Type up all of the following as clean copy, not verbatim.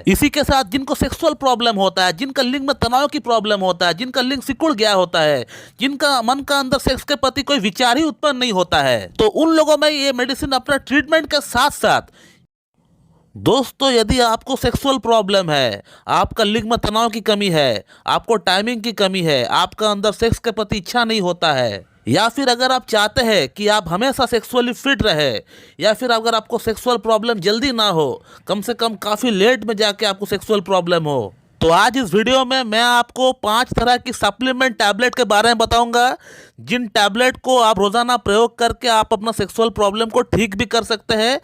इसी के साथ जिनको सेक्सुअल प्रॉब्लम होता है, जिनका लिंग में तनाव की प्रॉब्लम होता है, जिनका लिंग सिकुड़ गया होता है, जिनका मन का अंदर सेक्स के प्रति कोई विचार ही उत्पन्न नहीं होता है, तो उन लोगों में ये मेडिसिन अपना ट्रीटमेंट के साथ साथ दोस्तों, यदि आपको सेक्सुअल प्रॉब्लम है, आपका लिंग में तनाव की कमी है, आपको टाइमिंग की कमी है, आपका अंदर सेक्स के प्रति इच्छा नहीं होता है, या फिर अगर आप चाहते हैं कि आप हमेशा सेक्सुअली फिट रहे, या फिर अगर आपको सेक्सुअल प्रॉब्लम जल्दी ना हो, कम से कम काफ़ी लेट में जाके आपको सेक्सुअल प्रॉब्लम हो, तो आज इस वीडियो में मैं आपको 5 तरह की सप्लीमेंट टैबलेट के बारे में बताऊंगा, जिन टैबलेट को आप रोज़ाना प्रयोग करके आप अपना सेक्सुअल प्रॉब्लम को ठीक भी कर सकते हैं,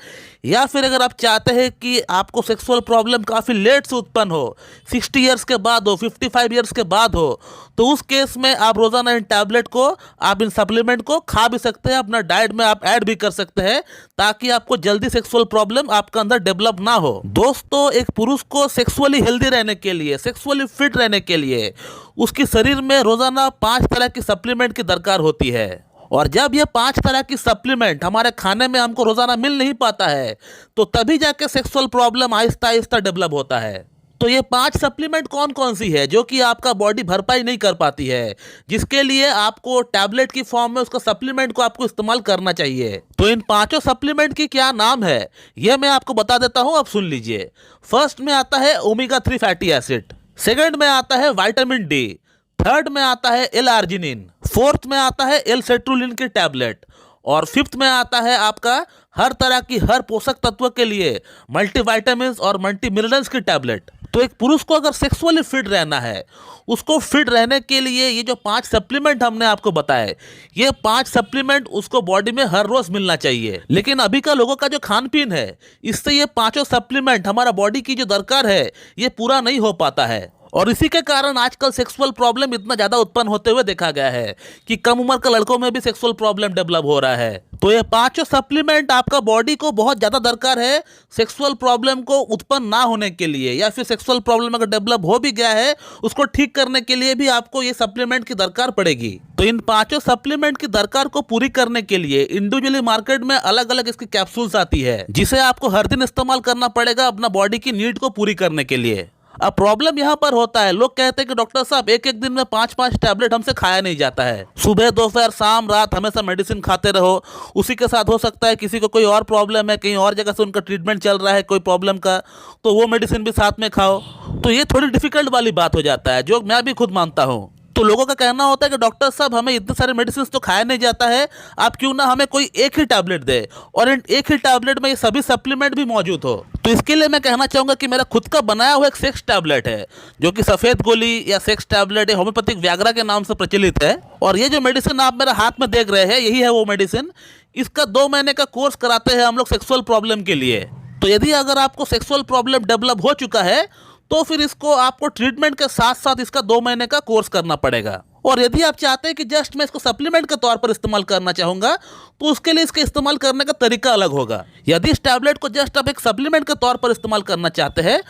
या फिर अगर आप चाहते हैं कि आपको सेक्सुअल प्रॉब्लम काफ़ी लेट से उत्पन्न हो, 60 ईयर्स के बाद हो, 55 ईयर्स के बाद हो, तो उस केस में आप रोज़ाना इन टैबलेट को, आप इन सप्लीमेंट को खा भी सकते हैं, अपना डाइट में आप ऐड भी कर सकते हैं, ताकि आपको जल्दी सेक्सुअल प्रॉब्लम आपका अंदर डेवलप ना हो। दोस्तों, एक पुरुष को सेक्सुअली हेल्दी रहने के लिए, सेक्सुअली फिट रहने के लिए उसके शरीर में रोज़ाना 5 तरह की सप्लीमेंट की दरकार होती है, और जब ये 5 तरह की सप्लीमेंट हमारे खाने में हमको रोज़ाना मिल नहीं पाता है, तो तभी जाके sexual problem Aahista Aahista develop होता है। तो ये 5 सप्लीमेंट कौन कौन सी है जो कि आपका बॉडी भरपाई नहीं कर पाती है, जिसके लिए आपको टैबलेट की फॉर्म में उसका सप्लीमेंट को आपको इस्तेमाल करना चाहिए। तो इन 5 सप्लीमेंट की क्या नाम है, यह मैं आपको बता देता हूं, आप सुन लीजिए। फर्स्ट में आता है ओमेगा 3 फैटी एसिड, सेकंड में आता है विटामिन डी, थर्ड में आता है एल आर्जिनिन, फोर्थ में आता है एल सेट्रुलिन की टैबलेट, और फिफ्थ में आता है आपका हर तरह की हर पोषक तत्व के लिए मल्टीविटामिन और मल्टी मिनरल्स की टैबलेट। तो एक पुरुष को अगर सेक्सुअली फिट रहना है, उसको फिट रहने के लिए ये जो 5 सप्लीमेंट हमने आपको बताए, ये 5 सप्लीमेंट उसको बॉडी में हर रोज मिलना चाहिए। लेकिन अभी का लोगों का जो खान पीन है, इससे ये 5 सप्लीमेंट हमारा बॉडी की जो दरकार है, ये पूरा नहीं हो पाता है, और इसी के कारण आजकल सेक्सुअल प्रॉब्लम इतना ज़्यादा उत्पन्न होते हुए देखा गया है कि कम उम्र के लड़कों में भी सेक्सुअल प्रॉब्लम डेवलप हो रहा है। तो ये 5 सप्लीमेंट आपका बॉडी को बहुत ज़्यादा दरकार है सेक्सुअल प्रॉब्लम को उत्पन्न ना होने के लिए, या फिर सेक्सुअल प्रॉब्लम अगर डेवलप हो भी गया है, उसको ठीक करने के लिए भी आपको ये सप्लीमेंट की दरकार पड़ेगी। तो इन 5 सप्लीमेंट की दरकार को पूरी करने के लिए इंडिविजुअली मार्केट में अलग अलग इसकी कैप्सूल्स आती है, जिसे आपको हर दिन इस्तेमाल करना पड़ेगा अपना बॉडी की नीड को पूरी करने के लिए। अब प्रॉब्लम यहाँ पर होता है, लोग कहते हैं कि डॉक्टर साहब एक एक दिन में 5-5 टैबलेट हमसे खाया नहीं जाता है, सुबह दोपहर शाम रात हमेशा मेडिसिन खाते रहो। उसी के साथ हो सकता है किसी को कोई और प्रॉब्लम है, कहीं और जगह से उनका ट्रीटमेंट चल रहा है कोई प्रॉब्लम का, तो वो मेडिसिन भी साथ में खाओ। तो ये थोड़ी डिफिकल्ट वाली बात हो जाता है, जो मैं भी खुद मानता हूँ। तो लोगों का कहना होता है कि डॉक्टर साहब हमें इतने सारे मेडिसिन तो खाया नहीं जाता है, आप क्यों ना हमें कोई एक ही टैबलेट दे, और इन एक ही टैबलेट में ये सभी सप्लीमेंट भी मौजूद हो। तो इसके लिए मैं कहना चाहूँगा कि मेरा खुद का बनाया हुआ एक सेक्स टैबलेट है, जो कि सफ़ेद गोली या सेक्स टैबलेट या होम्योपैथिक व्याग्रा के नाम से प्रचलित है। और ये जो मेडिसिन आप मेरे हाथ में देख रहे हैं, यही है वो मेडिसिन। इसका 2 महीने का कोर्स कराते हैं हम लोग सेक्सुअल प्रॉब्लम के लिए। तो यदि अगर आपको सेक्सुअल प्रॉब्लम डेवलप हो चुका है, तो फिर इसको आपको ट्रीटमेंट के साथ साथ इसका 2 महीने का कोर्स करना पड़ेगा। और यदि आप चाहते हैं कि जस्ट मैं इसको सप्लीमेंट के तौर पर इस्तेमाल करना चाहूँगा, तो उसके लिए इसके इस्तेमाल करने का तरीका अलग होगा। यदि इस टैबलेट को जस्ट आप एक सप्लीमेंट के तौर पर इस्तेमाल करना चाहते हैं,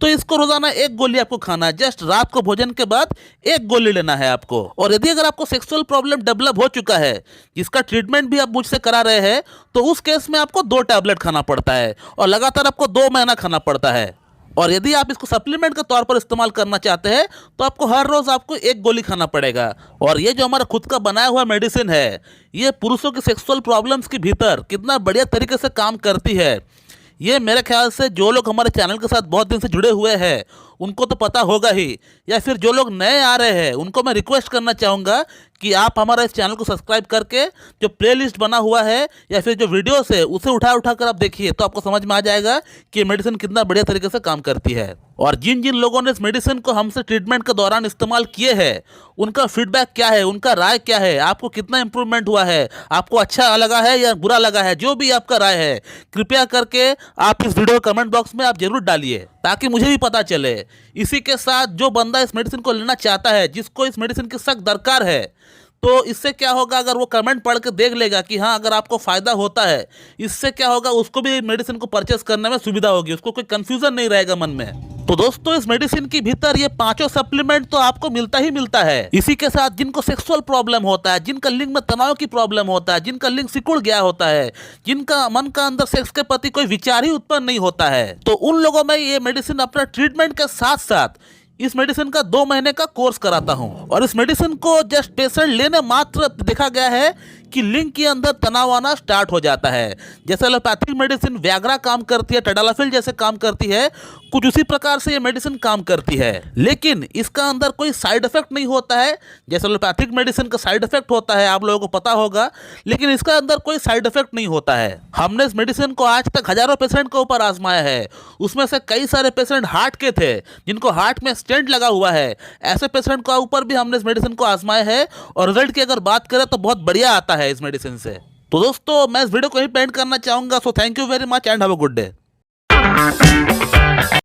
तो इसको रोजाना 1 गोली आपको खाना है, जस्ट रात को भोजन के बाद 1 गोली लेना है आपको। और यदि अगर आपको सेक्सुअल प्रॉब्लम डेवलप हो चुका है, जिसका ट्रीटमेंट भी आप मुझसे करा रहे हैं, तो उस केस में आपको 2 टैबलेट खाना पड़ता है, और लगातार आपको 2 महीना खाना पड़ता है। और यदि आप इसको सप्लीमेंट के तौर पर इस्तेमाल करना चाहते हैं, तो आपको हर रोज़ आपको 1 गोली खाना पड़ेगा। और ये जो हमारा खुद का बनाया हुआ मेडिसिन है, ये पुरुषों की सेक्सुअल प्रॉब्लम्स के भीतर कितना बढ़िया तरीके से काम करती है, ये मेरे ख्याल से जो लोग हमारे चैनल के साथ बहुत दिन से जुड़े हुए हैं उनको तो पता होगा ही, या फिर जो लोग नए आ रहे हैं उनको मैं रिक्वेस्ट करना चाहूँगा कि आप हमारा इस चैनल को सब्सक्राइब करके जो प्लेलिस्ट बना हुआ है या फिर जो वीडियोस है उसे उठा कर आप देखिए, तो आपको समझ में आ जाएगा कि मेडिसिन कितना बढ़िया तरीके से काम करती है। और जिन जिन लोगों ने इस मेडिसिन को हमसे ट्रीटमेंट के दौरान इस्तेमाल किए हैं, उनका फीडबैक क्या है, उनका राय क्या है, आपको कितना इंप्रूवमेंट हुआ है, आपको अच्छा लगा है या बुरा लगा है, जो भी आपका राय है कृपया करके आप इस वीडियो कमेंट बॉक्स में आप जरूर डालिए, ताकि मुझे भी पता चले। इसी के साथ जो बंदा इस मेडिसिन को लेना चाहता है, जिसको इस मेडिसिन की सख्त दरकार है, तो इससे क्या होगा, अगर वो कमेंट पढ़ के देख लेगा कि हाँ अगर आपको फ़ायदा होता है, इससे क्या होगा, उसको भी मेडिसिन को परचेस करने में सुविधा होगी, उसको कोई कन्फ्यूज़न नहीं रहेगा मन में। तो दोस्तों इस मेडिसिन के भीतर ये पांचों सप्लीमेंट तो आपको मिलता ही मिलता है। इसी के साथ जिनको सेक्सुअल प्रॉब्लम होता है, जिनका लिंग में तनाव की प्रॉब्लम होता है, जिनका लिंग सिकुड़ गया होता है, जिनका मन का अंदर सेक्स के प्रति कोई विचार ही उत्पन्न नहीं होता है, तो उन लोगों में ये मेडिसिन अपना ट्रीटमेंट के साथ साथ इस मेडिसिन का 2 महीने का कोर्स कराता हूं। और इस मेडिसिन को जस्ट पेशेंट लेने मात्र देखा गया है कि लिंग के अंदर तनाव आना स्टार्ट हो जाता है। जैसे एलोपैथिक मेडिसिन व्याग्रा काम करती है, टडालाफिल जैसे काम करती है, कुछ उसी प्रकार से ये मेडिसिन काम करती है। लेकिन इसका अंदर कोई साइड इफेक्ट नहीं होता है। जैसे एलोपैथिक मेडिसिन का साइड इफेक्ट होता है, आप लोगों को पता होगा, लेकिन इसका अंदर कोई साइड इफेक्ट नहीं होता है। हमने इस मेडिसिन को आज तक हजारों पेशेंट के ऊपर आजमाया है। उसमें से कई सारे पेशेंट हार्ट के थे, जिनको हार्ट में स्टेंट लगा हुआ है। ऐसे पेशेंट के ऊपर भी हमने इस मेडिसिन को आजमाया है और रिजल्ट की अगर बात करें तो बहुत बढ़िया आता है इस मेडिसिन से। तो दोस्तों मैं इस वीडियो को ही एंड करना चाहूंगा। So thank you very much and have a good day.